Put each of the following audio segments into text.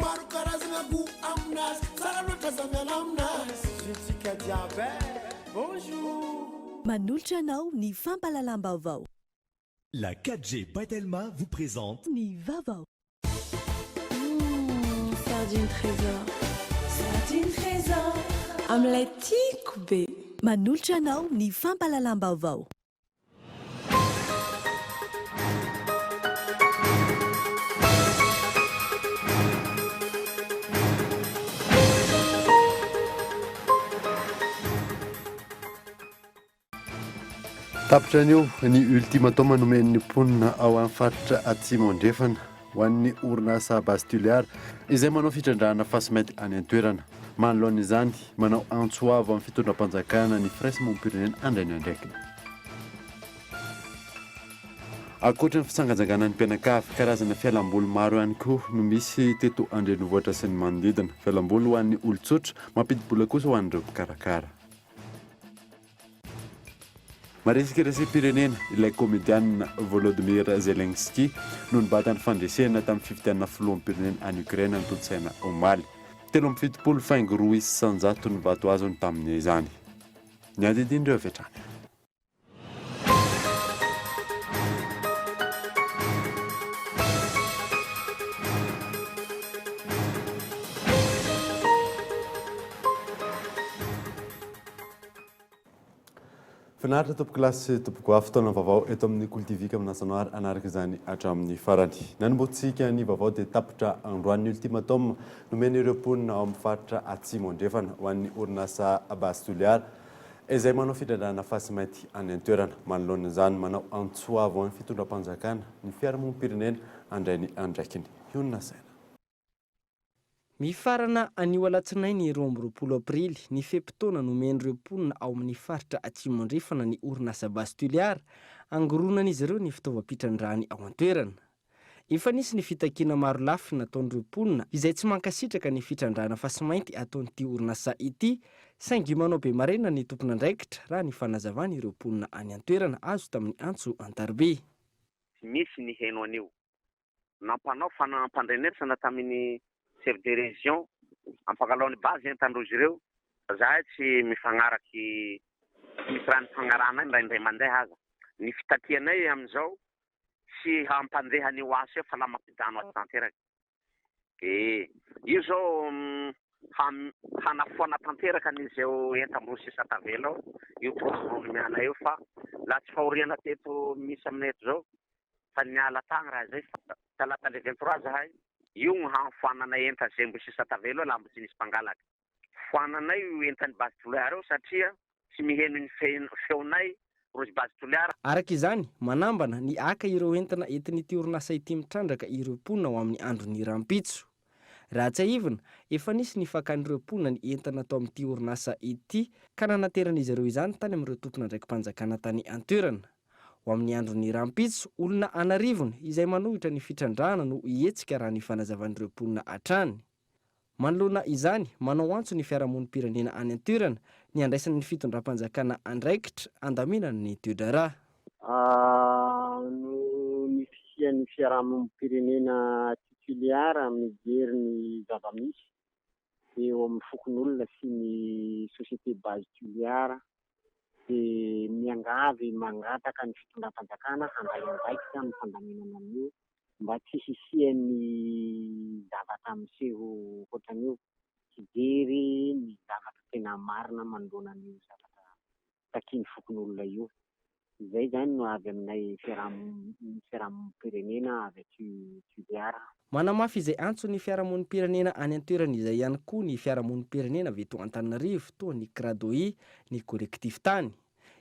maro karazana go aminazy tsara loatra zamiala aminazy Jessica Diabet, bonjour. Manolotra anao ny fampalalam-baovao. La 4G Batelma vous présente Ny vaovao. Sardine trésor. Sardine trésor. Omelette tiako be. Manolotra anao ny fampalalam-baovao. Tapitra anio ny ultimatum nomen'ny mponina ao amin'ny faritra atsimo andrefana ho an'ny orinasa Bastuliara izay manao fitrandrahana fasimaity any an-toerana. Manoloana izany manao antsoavo amin'ny fitondram-panjakana ny Fresy Mompirenena andrainy andraikina. Ankoatra ny fitsangatsanganan'ny mpianakavy, karazana fialamboly maro ihany koa no misy teto andrenivohitra sy ny manodidina. Fialamboly ho an'ny olon-tsotra, mampidi-bola kosa ho an'ireo mpikarakara. Maresaka resem-pirenena ilay komédianina Volodymyr Zelensky no nibata ny fandresena tamin'ny fifidianana filoham-pirenena any Ukraine ny tolosaina omaly. 770 faingo 200 ny vato azony tamin'izany. Ny andidin'ireo avy hatrany. Finaritra tompoko lasy tompoko fotoana vaovao eto amin'ny Kultivika amin'Asanoary anaraka izany hatramin'ny farany. Nanomboantsika ny vaovao dia tapitra androan'ny ultimatum nomen'ireo mponina ao amin'ny faritra atsimo andrefana ho an'ny orinasa Bastuliara izay manao fitrandrahana fasimaity any an-toerana. Manoloana izany manao antsoavo amin'ny fitondram-panjakana ny fiarahamonim-pirenena andrainy andraikiny. Hiona saina. Mifarana anio alatsinainy 20 aprily ny fepitoana nomen'ireo mponina ao amin'ny faritra atsimo andrefana ny orinasa Bastuliara angoronan'izy ireo ny fitaovam-pitrandrahany ao an-toerana. Efa nisy ny fitakiana maro lafy nataon'ireo mponina izay tsy mankasitraka ny fitrandrahana fasimaity ataon'ity orinasa ity, saingy manao be marena ny tompona andraikitra raha ny fanazavany ireo mponina any an-toerana azo tamin'ny antso Antarbe. Misy ny heno anio nampanao fanam-pandrenesana tamin'ny chef de région ampakalaon'ny base entandrozy ireo zahay tsy mifagnaraky misy raha ny fagnarana indraindray mandeha aza ny fitakianay amin'izao sy hampandeha ny oasy eo fa la mampidano azy tanteraky io zao hanafoana tanteraka an'izy eo entandrozy sy satavela io prosony miala eo fa la tsy fahoriana teto misy aminay eto zao fa niala tagny raha zay fa talata le 23 zahay io hafoananay enta zembo sy satavelo la mbo tsy nisy mpangalaky foananay io entany Bastuliara eo satria tsy miheno ny feonay rozy Bastuliara. Araka izany manambana ny aka ireo entana entin'ity orinasa ity mitrandraka ireo mponina ao amin'ny andron'ny rampitso. Raha tsy aivina efa nisy ny fakan'ireo mponina ny entana atao amin'ity orinasa ity ka nanateran'izy ireo izany tany amin'ireo tompona ndraiky mpanjakana tany an-toerana. Ho amin'ny andron'ny rampitso, olona anarivony izay manohitra ny fitrandrahana no hietsika raha ny fanazavan'ireo mponina hatrany. Manoloana izany, manao antso ny fiarahamonim-pirenena any an-toerana ny andraisany ny fitondram-panjakana andraikitra andaminana ny Teodora. No ny fisian'ny fiarahamonim-pirenena tituliara mijery ny zava-misy eo amin'ny fokon'olona sy ny société Bastuliara dia miangavy mangataka ny fitondram-panjakana handray andraikitra amin'ny fandaminana amin'io mba tsy hisian'ny zavatra miseho ohatran'io hijery ny zavatra tena marina manoloana ny zavatra takiany fokon'olona io. Izay zany no avy aminay fiarahamonim-pirenena avy Tuliara. Manamafy izay antso ny fiarahamonim-pirenena any an-toerana izay ihany koa ny fiarahamonim-pirenena avy eto Antananarivo toa ny Kradoi, ny kolektif tany.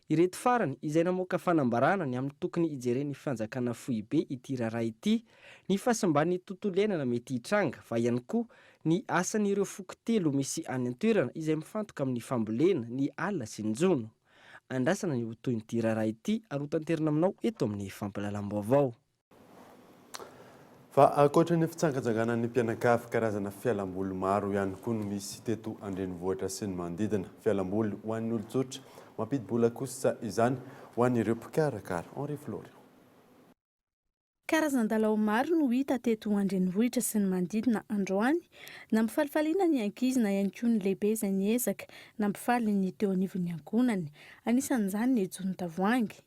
Ireto farany izay namoaka fanambarana ny amin'ny tokony hijeren'ny fanjakana foibe ity raharaha ity, ny fahasamban'ny tontolo iainana mety hitranga fa ihany koa ny asan'ireo foko telo misy any an-toerana izay mifantoka amin'ny fambolena, ny alina sy ny jono. Andrasana ny toin'ity raharaha ity arotanterina aminao eto amin'ny fampalalam-baovao. Fa ankoatra ny fitsangatsanganan'ny mpianakavy, karazana fialamboly maro ihany koa no misy teto andrenivohitra sy ny manodidina. Fialamboly ho an'ny olon-tsotra, mampidi-bola kosa izany ho an'ireo mpikarakara. Henri Florian. Karazan-dalao maro no hita teto Andrenivohitra sy ny manodidina androany, na mifalifaliana ny ankizy na ihany koa ny lehibe izay niezaka na mpifaly ny teo anivon'ny ankonany. Anisan'izany ny ejony tavoahangy.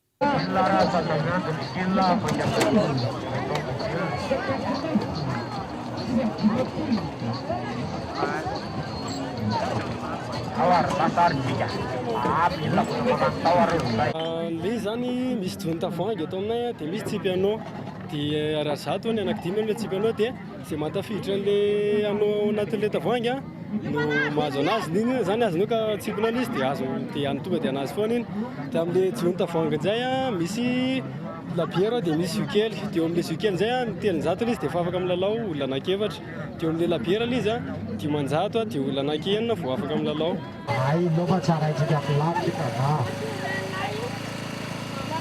Le zany misy jony tavoahangy eto aminay dia misy tsipianao dia raha zato ny anankidimy amin'ilay tsipianao dia izay matafiditra an'ilay anao anatin'ilay tavoahangy no mahazo anazy n'iny zany azonao ka tsipinao izy dia azo dia any tonga dia anazy foana iny. Dia amin'ilay jony tavoahangy izay misy labiera dia misy jokely. Dia eo amin'ilay jokely izay ny telonjato izy dia efa afaka milalao olona anankefatra. Dia eo amin'ilay labiera izy dimanjato dia olona anankenina vao afaka milalao. Ai loka tsara itsika filaty kaza.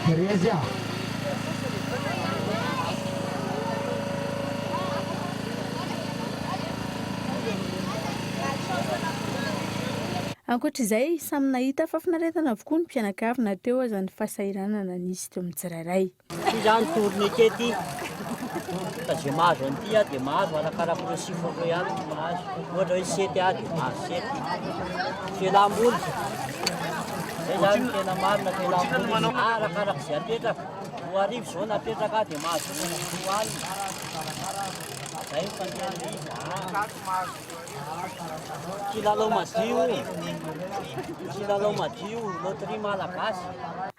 Terezia. Ankoatr'izay, samy nahita fafinaretana avokoa ny mpianakavy teo aza ny fahasahiranana nisy teo amin'ny tsirairay. Ty zany tourniquet ty. Zay mahazo an'ity dia mahazo arakaraka sifako ihany mahazo. Ohatra hoe sety dia mahazo sety. Fialam-boly. Zay zany tena marina fialam-boly. Arakaraka izay apetraka. Roa arivo zao napetraka dia mahazo roa alina. Zay fandehan'ny kilalao madio, loteria malagasy.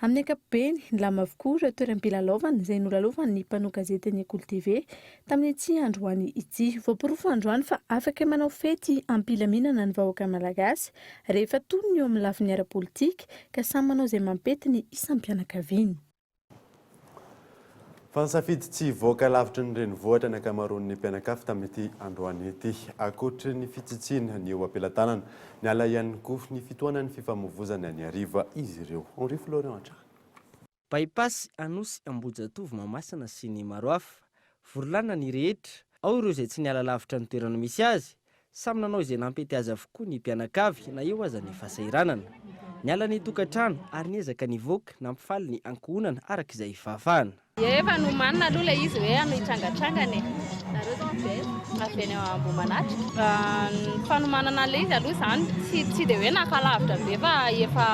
Amin'ny ankapobeny, ny lama avokoa ireo toeram-pilalaovana izay nolalaovany ny mpanao gazety ny Kultive tamin'ny ity androany ity. Voaporofo androany fa afaka manao fety ampilaminana ny vahoaka malagasy rehefa tonony eo amin'ny lafiny ara-politika ka samy manao izay mampety ny isam-pianakaviany. Fansafidy tsy voaka lavitra ny renivohitra ny ankamaroan'ny mpianakavy tamin'ity androany ity. Ankoatry ny fitsitsiana ny eo ampelantanana, ny ala ihany koa ny fitoanan'ny fifamoivoizana ny hariva izy ireo. Henri Florian Atra. Bypass Anosy Ambojatovo Mamasina sy ny maro hafa. Vorolana ny rehetra, ao ireo izay tsy niala lavitra ny toerana misy azy, samy nanao izay nampety azy avokoa ny mpianakavy na eo aza ny fahasahiranana. Niala ny tokantrano ary niezaka nivoaka nampifaly ny ankohonana araka izay fahafahana. Efa no manina aloha ilay izy hoe ano hitrangatrangany. Nareo zao be avy any Ambohimanatra. Ny fanomanana ilay izy aloha zany tsy dia hoe nakalavitra be fa efa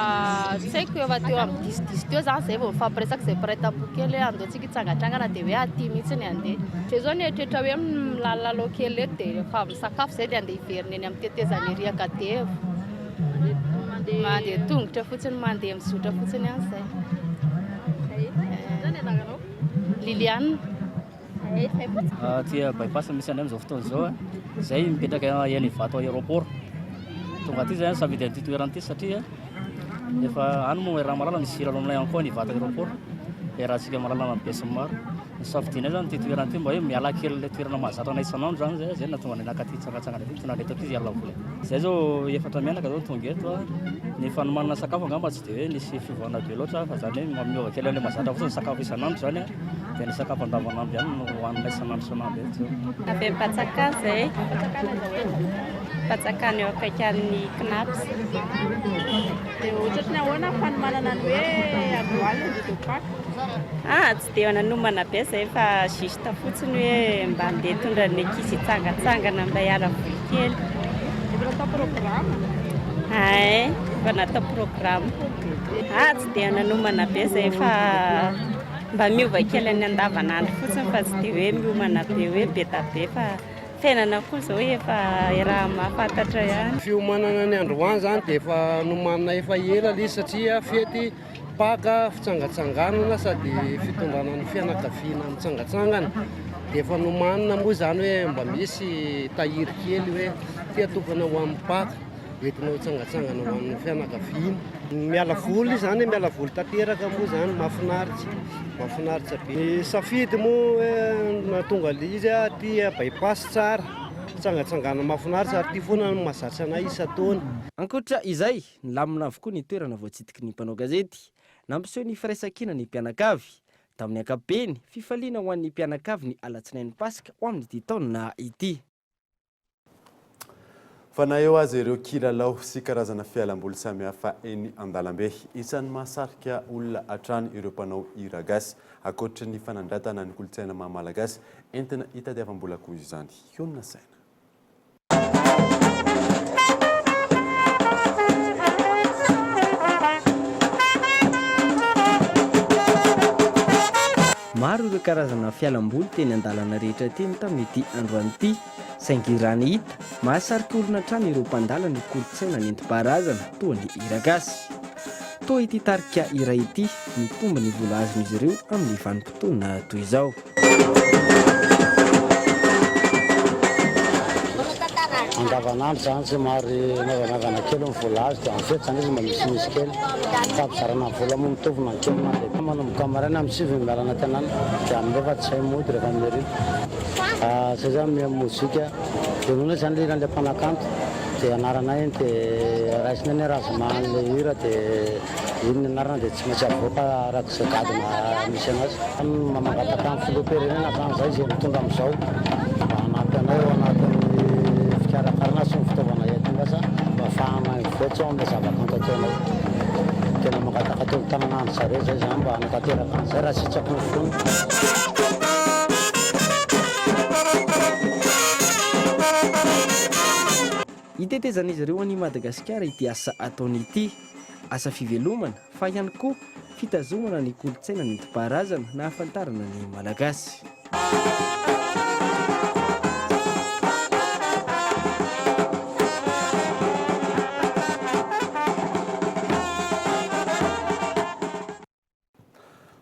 tsy haiko efa teo amin'ny disodisy teo zany zay vao fampiresaka izay mpiray-tampo kely hoe andehantsika hitsangatrangana dia hoe aty mihitsy ny andeha. Dia zao ny eritreritra hoe milalao kely eto dia efa misakafo izay dia andeha hiverina eny amin'ny tetezany riaka devo. Mandeha tongotra fotsiny, mandeha mizotra fotsiny ihany izay. Liliane. Tia bypass misy any amin'izao fotoana izao izay mipetraka eny Ivato aéroport. Tonga aty zay savidy an'ity toerana ity satria efa any moa raha malala misy lalao aminay ihany koa ny Ivato aéroport. Dia raha tsika malala amin'ny besy maro. Ny safidianay zany ity toerana ity mba hoe miala kely ilay toerana mahazatra anay isan'andro zany zay natonga ny nakaty tsangatsangana ity tonga eto izy iala vola. Zay zao efatra mianaka zao tonga eto ny fanomanana sakafo angamba tsy dia hoe nisy fivoahana be loatra fa zany hoe miova kely ilay mahazatra fotsiny sakafo isan'andro zany dia ny sakafo andavanandro ihany no hohanina isan'andro eto. Avy amin'ny Patsakany zay. Patsakany eo akaikan'ny Knaps. Dia ohatra ny ahoana fanomanana ny hoe agroalina dia topak? Tsy dia nanomana be zay fa zista fotsiny hoe mba andeha tondra ny ankizy hitsangatsangana mba hiala voly kely. Efa natao programa? Efa natao programa. Tsy dia nanomana be zay fa mba miova kely ny andavanandro fotsiny fa tsy dia hoe miomana be hoe be da be fa fiainana koa zao efa raha mahafantatra ihany. Fiomanana ny androany zany dia efa nomanina efa ela ilay satria fety paka fitsangatsanganana sady fitondrana ny fianakaviana mitsangatsangana. Dia efa nomanina moa zany hoe mba misy tahiry kely hoe tia tokana ho amin'ny paka entinao hitsangatsangana ho amin'ny fianakaviana. Miala voly zany, miala voly tanteraka moa zany mahafinaritra be. Ny safidy moa natonga izy tia bypass tsara, tsangatsangana mahafinaritra ary tia foana no mahazatra anay isan-taona. Ankoatra izay, nilamina avokoa ny toerana voatsitiky ny mpanao gazety, nampiseho ny firaisan-kina ny mpianakavy. Tamin'ny ankapobeny, fifaliana ho an'ny mpianakavy ny alatsinain'ny Pasika ho amin'ity taona ity. Fa na eo azy ireo kilalao sy karazana fialamboly samihafa eny an-dalambe, isan'ny mahasarika olona hatrany ireo mpanao hira gasy akoatra ny fanandratana ny kolotsaina mahamalagasy entina hitadiavam-bola koa izany. Iona saina. Maro ireo karazana fialamboly teny an-dalana rehetra teny tamin'ity androany ity, saingy raha ny hita mahasarika olona trano ireo mpandala ny kolotsaina nentim-paharazana toa ny hira gasy. Toa ity tarika iray ity mitomba ny vola azon'izy ireo amin'ny vanim-potoana toy izao. Andavanandro zany tsy mary mavanavana kely amin'ny vola azy dia am'fety zany izy mba misimisy kely fa ampizarana vola moa mitovy na kely na lehibe manomboka maraina amin'ny 7 mialana tanàna dia amin'efa tsy hay mody rehefa miarina zay zany miha mozika dia noana zany le iran'ilay mpanakanto dia anarana iny dia raisina ny razomahan' le hira dia iny ny anarana dia tsy maintsy avoaka arak'izay gadina misy anazy mamangataka amin'ny filoam-pirenena zany zay zay mitondra amin'izao mba hanampy anao anatin'ny fikarakarana sy ny fitaovana entina sa mba ahafahana mivoatra ao amin'ilay zavakanto ataonao tena mangataka teo amin'ny tanànandro zareo zay zany mba hanatanteraka an'izay raha sitraky ny fony. Hitetezan'izy ireo any Madagasikara ity asa ataony ity, asa fivelomana fa ihany koa fitazomana ny kolotsaina nentim-paharazana na hafantarana ny malagasy.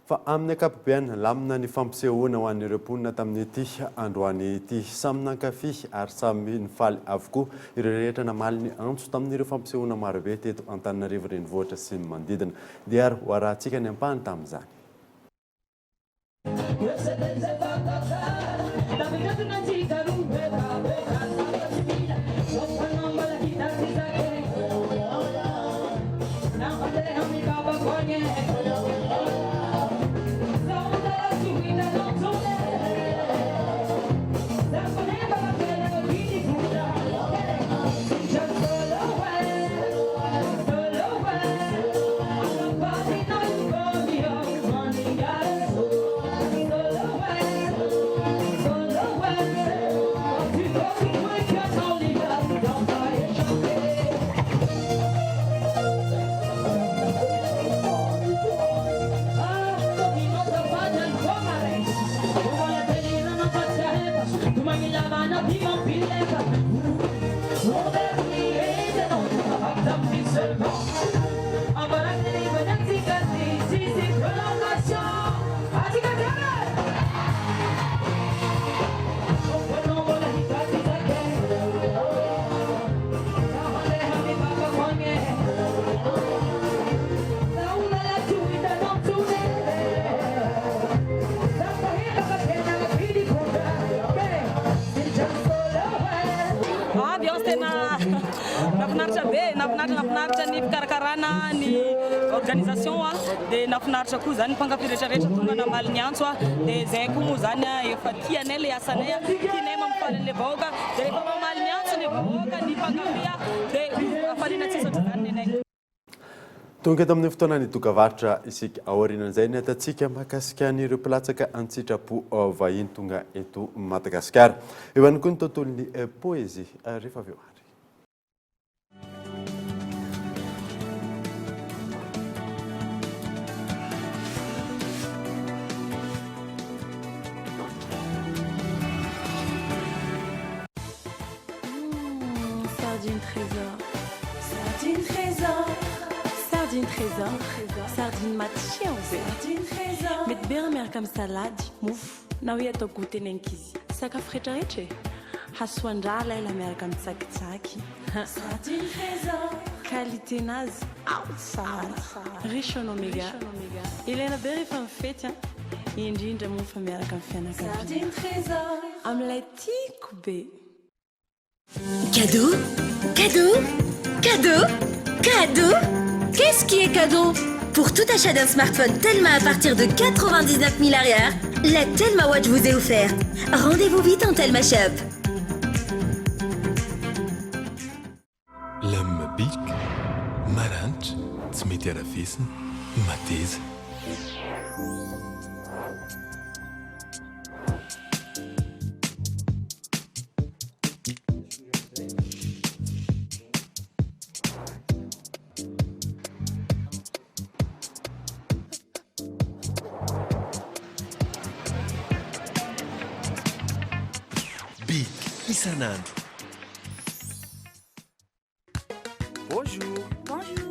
Fa amin'ny ankapobeny lamina ny fampisehoana ho an'ireo mponina tamin'ity androany ity, samy nankafy ary samy nifaly avokoa ireo rehetra namaly ny antso tamin'ireo fampisehoana marobe teto Antananarivo renivohitra sy ny manodidina dia ary ho arahantsika ny ampahany tamin'izany. Nafinaritra ny fikarakarana ny organisation dia nafinaritra koa zany mpankafi rehetrarehetra tonga namaly ny antso dia zay koa moa zany efa tianay le asanay tianay mamifaly an'ilay vahoaka dia rehefa mamaly ny antso ny vahoaka ny mpankafia dia afaliana tsisy oatra zany nenay. Tonga eto amin'ny fotoana ny dokavarotra isika aorianan'izay ny atatsika mahakasika an'ireo mpilatsaka an-tsitrapo vahiny tonga eto Madagasikara. Eo ihany koa ny tontolon'ny poezia rehefa avy eo ary. Sardine trésor, sardine trésor, sardine trésor, sardine matchia sardine trésor. Mety bera miaraka amin'ny salady, mofo na hoe atao goûter nenkizy. Sakafo rehetrarehetra hasoandrala ela miaraka amin'ny tsakitsaky. Sardine trésor, qualité-nazy tsara, riche en oméga. Ilaina be rehefa mifety indrindra moa fa miaraka amin'ny fianakaviana. Sardine trésor, amin'ilay tiako be. Cadeau, cadeau, cadeau, cadeau. Qu'est-ce qui est cadeau? Pour tout achat d'un smartphone Telma à partir de 99 000 arrières, la Telma Watch vous est offerte. Rendez-vous vite en Telma Shop. لما بيك ما رانش تسميتي رفيسن ما تيز Big Isanan. Bonjour. Bonjour.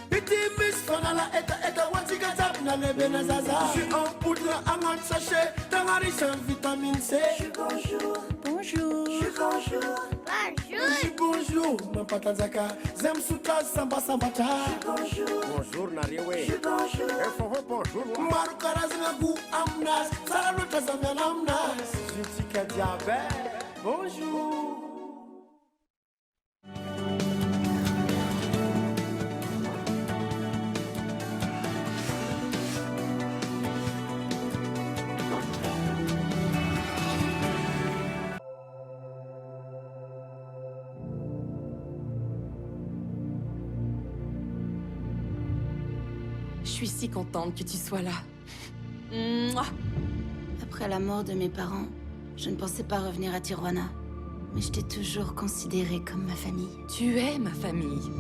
Petit miss fanala eta watikata na lebena zaza. Je suis en poudre en sachet, dans la riche en vitamine C. Bonjour. Bonjour. Bonjour. Bonjour. Bonjour. Ma patazaka, zem suta samba sambata. Bonjour. Bonjour Nariwe. Bonjour. Bonjour. Maru karazina gu amnas, salaluta zamel amnas. Jutika diabète. Bonjour. Je suis si contente que tu sois là. Mouah. Après la mort de mes parents, je ne pensais pas revenir à Tijuana. Mais je t'ai toujours considérée comme ma famille. Tu es ma famille.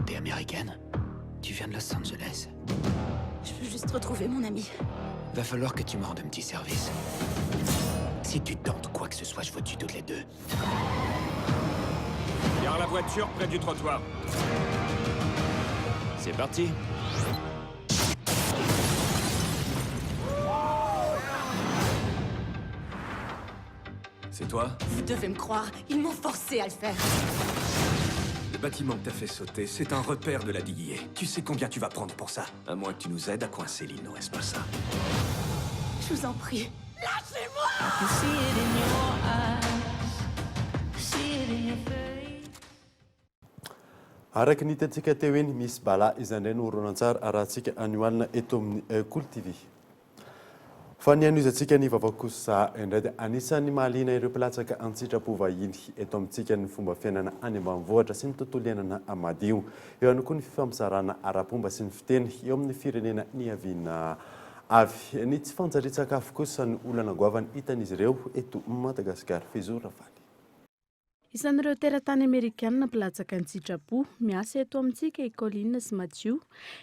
T'es américaine? Tu viens de Los Angeles? Je veux juste retrouver mon ami. Va falloir que tu me rendes un petit service. Si tu tentes quoi que ce soit, je vous tue toutes les deux. Gare la voiture près du trottoir. C'est parti. C'est toi? Vous devez me croire, ils m'ont forcé à le faire. Le bâtiment que t'as fait sauter, c'est un repère de la DIA. Tu sais combien tu vas prendre pour ça? À moins que tu nous aides à coincer l'île, n'est-ce pas ça? Je vous en prie. araka nitatsika teo eny misy bala izany no horonan-tsara arahantsika anioalina eto amin'ny Cool TV. Fa ny anoizantsika ny vaovao kosa indray dia anisan'ny mahaliana ireo mpilatsaka an-tsitrapo vahiny eto amintsika ny fomba fiainana any ambanivohitra sy ny tontolo iainana madio. Eo ihany koa ny fifampizarana ara-pomba sy ny fiteny eo amin'ny firenena niaviana avy. Ny tsy fanjarian-tsakafo kosa ny olana goavany hitan'izy ireo eto Madagasikara. Fezora Valy. Isan'ireo teratany Amerikanina mpilatsaka ny sitrapo miasa eto amintsika i Colline sy Mathieu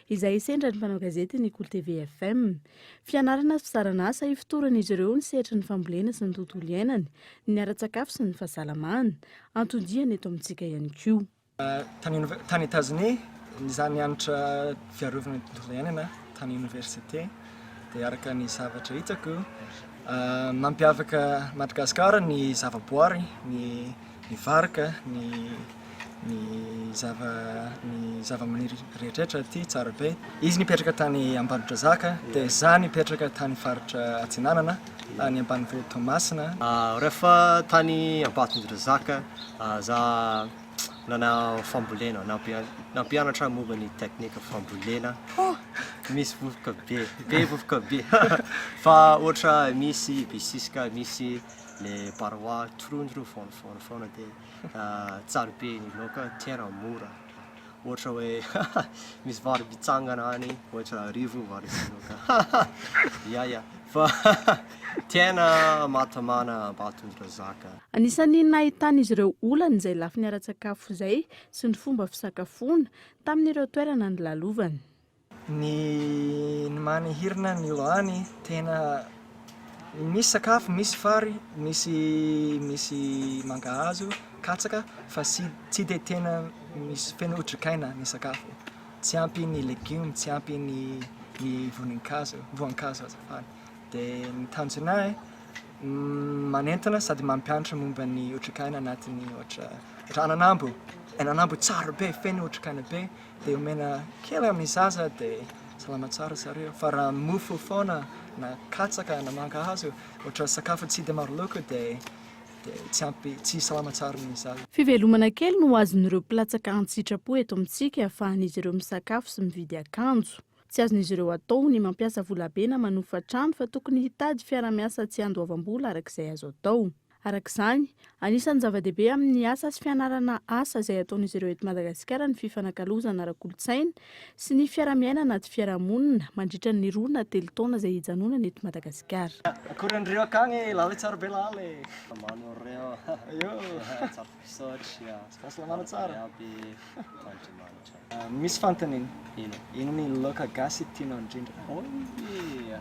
izay sendra ny mpanao gazety ny Cool TV FM. Fianarana sy fizarana asa ifitoran'izy ireo ny sehatra ny fambolena sy ny tontolo iainany, ny ara-tsakafo sy ny fahasalamana, antodiany eto amintsika ihany koa. Tany États-Unis, izany nianatra fiarovana ny tontolo iainana, tany université, dia araka ny zavatra hitako, mampiavaka Madagasikara ny zavaboary, ny varaka, ny zava-maniry rehetrarehetra aty tsara be. Izy nipetraka tany Ambanitrazaka, dia za nipetraka tany faritra Atsinanana, any ambanivohitra Toamasina. Rehefa tany Ambatondrazaka, za nana fambolena, nampianatra momba ny teknika fambolena. Misy vovoka be vovoka be. Fa ohatra misy bisisika, misy le parois trondro foana dia tsara be ny loka, tena mora. Ohatra hoe misy vary bitsangana any, ohatra arivo vary sy loka. Ya. Fa tena mahatamana Ambatondrazaka. Anisan'ny nahitan'izy ireo olana izay lafiny ara-tsakafo izay sy ny fomba fisakafoana tamin'ireo toerana nilalovany. Ny manihirina ny loany tena misy sakafo, misy fary, misy mangahazo, katsaka, fa tsy dia tena misy feno otrikaina ny sakafo. Tsy ampy ny legioma, tsy ampy ny voankazo azafady. Dia ny tanjonay manentana sady mampianatra momba ny otrikaina anatin'ny ohatra ananambo. Ananambo tsara be, feno otrikaina be, dia omena kely amin'ny zaza dia salama tsara zareo. Fa raha mofo foana na katsaka na mangahazo, ohatra sakafo tsy dia maro loko dia tsy salama tsara ny zaza. Fivelomana kely no azon'ireo mpilatsaka an-tsitrapo eto amintsika ahafahan'izy ireo misakafo sy mividy akanjo. Tsy azon'izy ireo atao ny mampiasa volabe na manofa trano fa tokony hitady fiara-miasa tsy andoavam-bola arak'izay azo atao. Arak'izany, anisan'ny zava-dehibe amin'ny asa sy fianarana asa izay ataon'izy ireo eto Madagasikara ny fifanakalozana ara-kolontsaina sy ny fiara-miainana anaty fiarahamonina mandritra ny roa na 3 taona izay hijanonana eto Madagasikara. Akoran'ireo akagny laly tsara be laly. Manao reo. Yo, tsara fisotry. Fahasalamana tsara. Misy fantany ino ny laoka gasy tianao indrindra?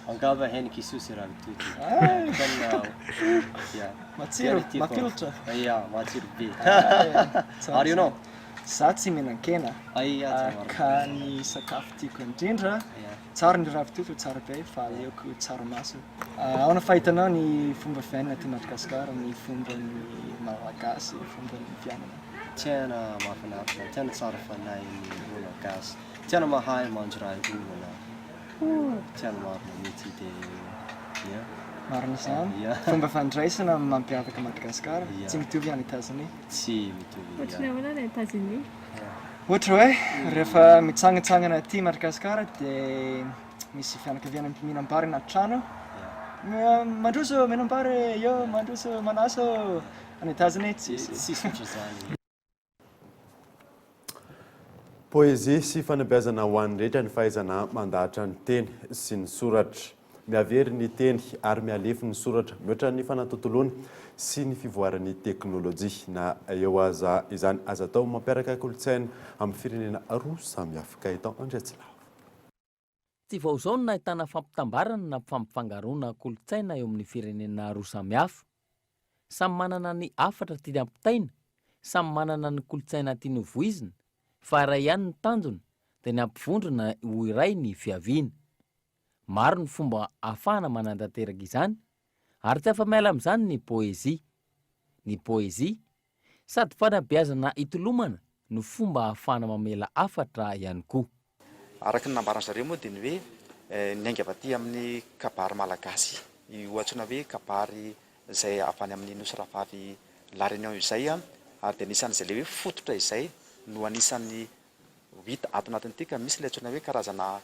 Angava henoko Isusy raha mitoto. Matsiro, mafilotra. Matsiro be. Ary ianao? Za tsy mihinan-kena. Ka ny sakafo tiako indrindra, tsara ny ravitoto tsara be fa aleoko tsaramaso. Ahoana fahitanao ny fomba fiainana aty Madagasikara, ny fomba ny malagasy, fomba ny fiainana? Tena mahafinaritra, tena tsara fanahy ny olo gasy. Tena mahay manjo raha irona. Tena marina mety dia marina izany. Fomba fandraisana mampiavaka Madagasikara, tsy mitovy any États-Unis. Tsy mitovy. Ohatrany ahoana ny États-Unis? Ohatra hoe rehefa mitsangatsangana aty Madagasikara dia misy fianakaviana mihinam-bary anaty trano. Mandroso mihinam-bary, yo mandroso manaso. Any États-Unis tsisy ohatr'izany. Poezie sy fanabeazana ho an'ny rehetra ny fahaizana mandahatra ny teny sy ny soratra. Miavery ny teny ary mialefy ny soratra mihoatra ny fanatontoloana sy ny fivoaran'ny teknôlôjia na eo aza izany aza atao mampiaraka kolontsaina amin'ny firenena roa samihafa ka itao Andriatsilava. Tsy vao zao no nahitana fampitambarana na fampifangaroana kolontsaina eo amin'ny firenena roa samihafa. Samy manana ny afatra tiany ampitaina, samy manana ny kolontsaina tiany hovoizina, fa iray ihany ny tanjona dia ny ampivondrona ho iray ny fiaviana. Maro ny fomba ahafahana manantanteraka izany, ary tsy afa-miala amin'izany ny poezia. Ny poezia sady fanabeazana hitolomana no fomba ahafahana mamela afatra ihany koa. Araka ny nambaran'ny zareo moa dia ny hoe ny aingava aty amin'ny kabary malagasy, ohatrana hoe kabary izay avy any amin'ny nosy ravavy La Réunion izay, ary dia anisan'izay le hoe fototra izay no anisan'ny hita ato anatin'ity ka misy le antsoina hoe karazana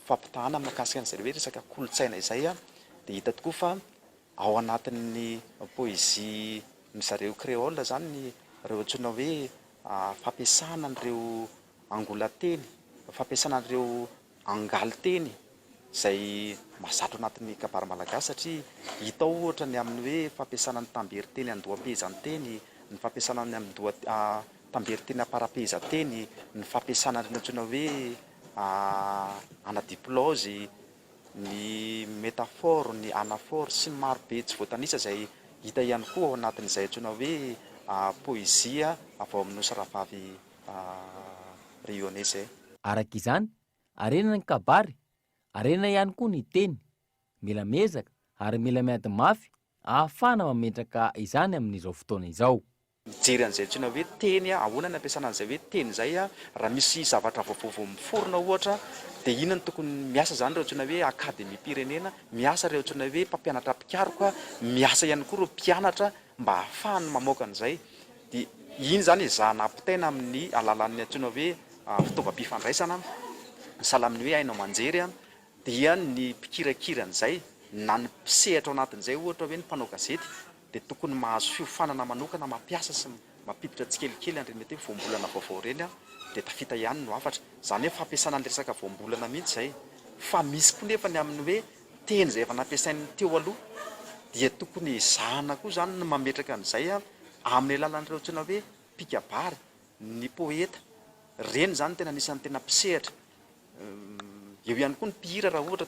fampitahana mahakasika an'izay hoe resaka kolontsaina izay dia hita tokoa fa ao anatin'ny poezia ny zareo créole zany ny reo antsoina hoe fampiasana an'ireo angolateny, fampiasana an'ireo angaliteny izay mahazatra anatin'ny kabary malagasy satria hita ohatra ny amin'ny hoe fampiasana ny tamberiteny andoam-pehizanteny, ny fampiasana ny amin'ny tamberiteny aparapehizanteny, ny fampiasana ny antsoina hoe anadiplôzy, ny métaphore, ny anaphore sy ny maro be tsy voatanisa izay hita ihany koa ao anatin'izay antsoina hoe poezia avy ao amin'ny nosy ravavy Réunionnais zay. Araka izany, arena ny kabary, arena ihany koa ny teny, mila mezaka ary mila miady mafy ahafahana mametraka izany amin'izao fotoana izao. Mijery an'izay antsoina hoe teny, ahoana ny ampiasana an'izay hoe teny izay, raha misy zavatra vaovao miforona ohatra dia inona ny tokony miasa zany reo antsoina hoe akademia pirenena, miasa reo antsoina hoe mpampianatra mpikaroka, miasa ihany koa reo mpianatra mba ahafahany mamoaka an'izay. Dia iny zany ezahana ampitaina amin'ny alalan'ny antsoina hoe fitaovam-pifandraisana, sahala amin'ny hoe hainao manjery dia ny mpikirakira an'izay na ny mpisehatra ao anatin'izay ohatra hoe ny mpanao gazety dia tokony mahazo fiofanana manokana mampiasa sy mampiditra tsikelikely an'ireny mety hoe voambolana vaovao ireny dia tafita ihany no afatra. Izany hoe fampiasana ny resaka voambolana mihitsy izay. Fa misy koa nefa ny amin'ny hoe teny izay efa nampiasainy teo aloha dia tokony ezahana koa zany ny mametraka an'izay amin'ny alalan'ireo antsoina hoe mpikabary, ny poeta. Reny zany tena anisan'ny tena mpisehatra. Eo ihany koa ny mpihira raha ohatra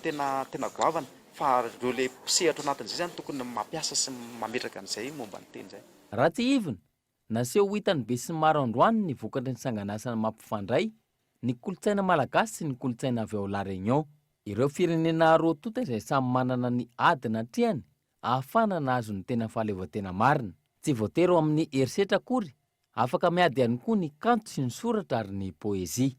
tena goavana, fa ireo le mpisehatra anatin'izay zany tokony mampiasa sy mametraka an'izay momba ny teny izay. Raha tsy ivona, naseho hitany be sy maro androany ny vokatry ny sanganasana mampifandray ny kolontsaina malagasy sy ny kolontsaina avy ao La Réunion. Ireo firenena roa tota izay samy manana ny ady na triany ahafahana nahazo ny tena fahaleovantena marina. Tsy voatery ao amin'ny herisetra akory, afaka miady ihany koa ny kanto sy ny soratra ary ny poezia.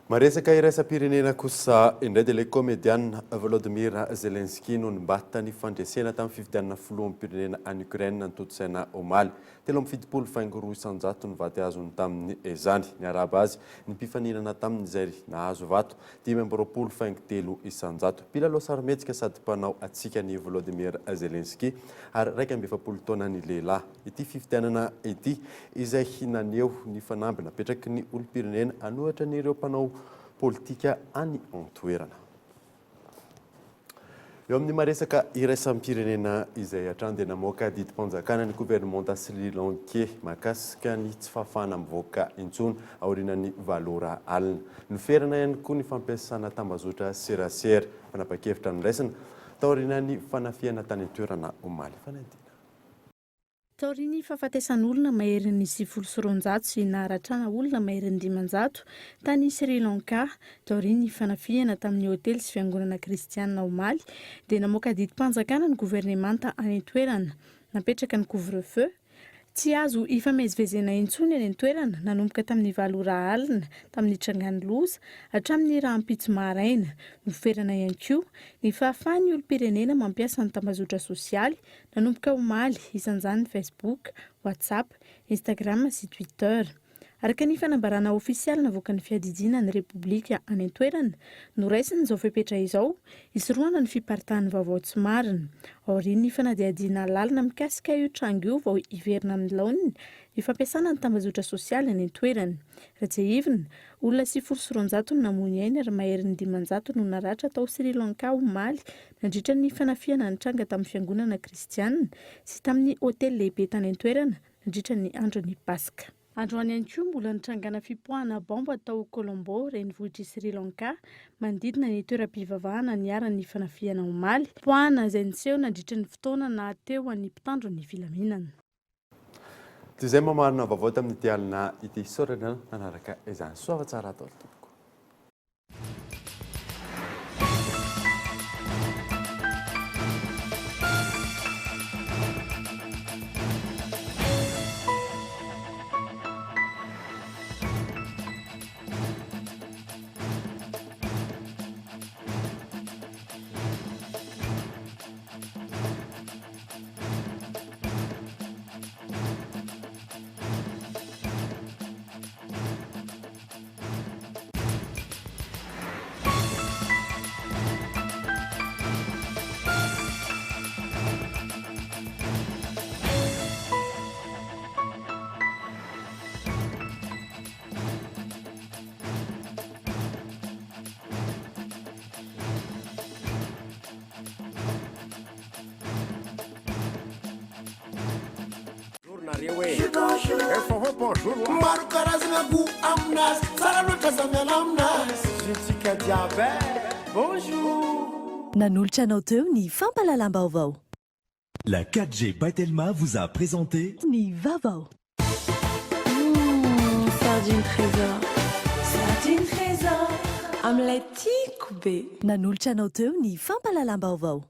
Maresaka iraisam-pirenena kosa indray dia ilay komédiana Volodymyr Zelensky no nibata ny fandresena tamin'ny fifidianana filohan'ny pirenena any Ukraine natotosaina omaly. Telo amby fitopolo faingo roa isan-jato ny vaty azony tamin'ny izany. Ny araba azy ny mpifaninana tamin'ny izay nahazo vato 5,3 isan-jato. Mpilalao sarimihetsika sady mpanao atsika ny Volodymyr Zelensky ary 7 taona ny lehilahy. Ity fifidianana ity izay naneho ny fanamby napetraky ny olom-pirenena anohatra n'ireo mpanao politika any antoerana. Eo amin'ny maresaka iraisam-pirenena izay hatrany dia namoaka didim-panjakana ny gouvernemanta Sri Lankais mahakasika ny tsy fahafahana mivoaka intsony aorianan'ny valora alina. Noferana ihany koa ny fampiasana tambazotra serasera fanapa-kevitra niraisana taorianan'ny fanafiana tany antoerana omaly. Taoriany fahafatesan'olona maherin'ny 7,9 sy naharatrana olona maherin'ny 500 tany Sri Lanka taoriany fanafihana tamin'ny hôtely sy fiangonana kristianina omaly dia namoaka didim-panjakana ny gouvernemanta any an-toerana napetraka ny couvre-feu. Tsy azo ifamezivezena intsony any an-toerana nanomboka tamin'ny valora alina tamin'ny trangany loza hatramin'ny rahampitso maraina. Noferana ihany koa ny fahafahan'ny olom-pirenena mampiasa ny tambazotra sosialy nanomboka omaly isan'izany Facebook, WhatsApp, Instagram sy Twitter. Araka ny fanambarana ofisialy navoaka ny fiadidiana ny Repoblika any an-toerana noraisiny izao fepetra izao isoroana ny fiparitahan'ny vaovao tsy marina. Aorian'ny fanadiadiana lalina mikasika io tranga io vao iverina amin'ny laoniny ny fampiasana ny tambazotra sosialy any an-toerana. Ratsehivina olona 7,9 namony aina ary maherin'ny 500 no naratra tao Sri Lanka omaly nandritra ny fanafihana ny tranga tamin'ny fiangonana kristianina sy tamin'ny hôtely lehibe tany an-toerana nandritra ny andron'ny Paska. Androany ihany koa mbola nitrangana fipoahana bomba tao Colombo renivohitry Sri Lanka manodidina ny toeram-pivavahana niaran'ny fanafihana omaly. Poahana izay niseho nandritra ny fotoana nahateo an'ny mpitandro ny filaminana. Toy izay mamarina vaovao tamin'ity alina ity sorana nanaraka izany. Soava tsara atao tompoko. Maro karazana goût aminazy tsara loatra zamiana aminazy Jitsika jiaby bonjour. Nanolotra anao teo ny fampalalam-baovao. La 4G Batelma vous a présenté Ny vaovao. Sardine trésor. Sardine trésor. Amin'ilay tiako be. Nanolotra anao teo ny fampalalam-baovao.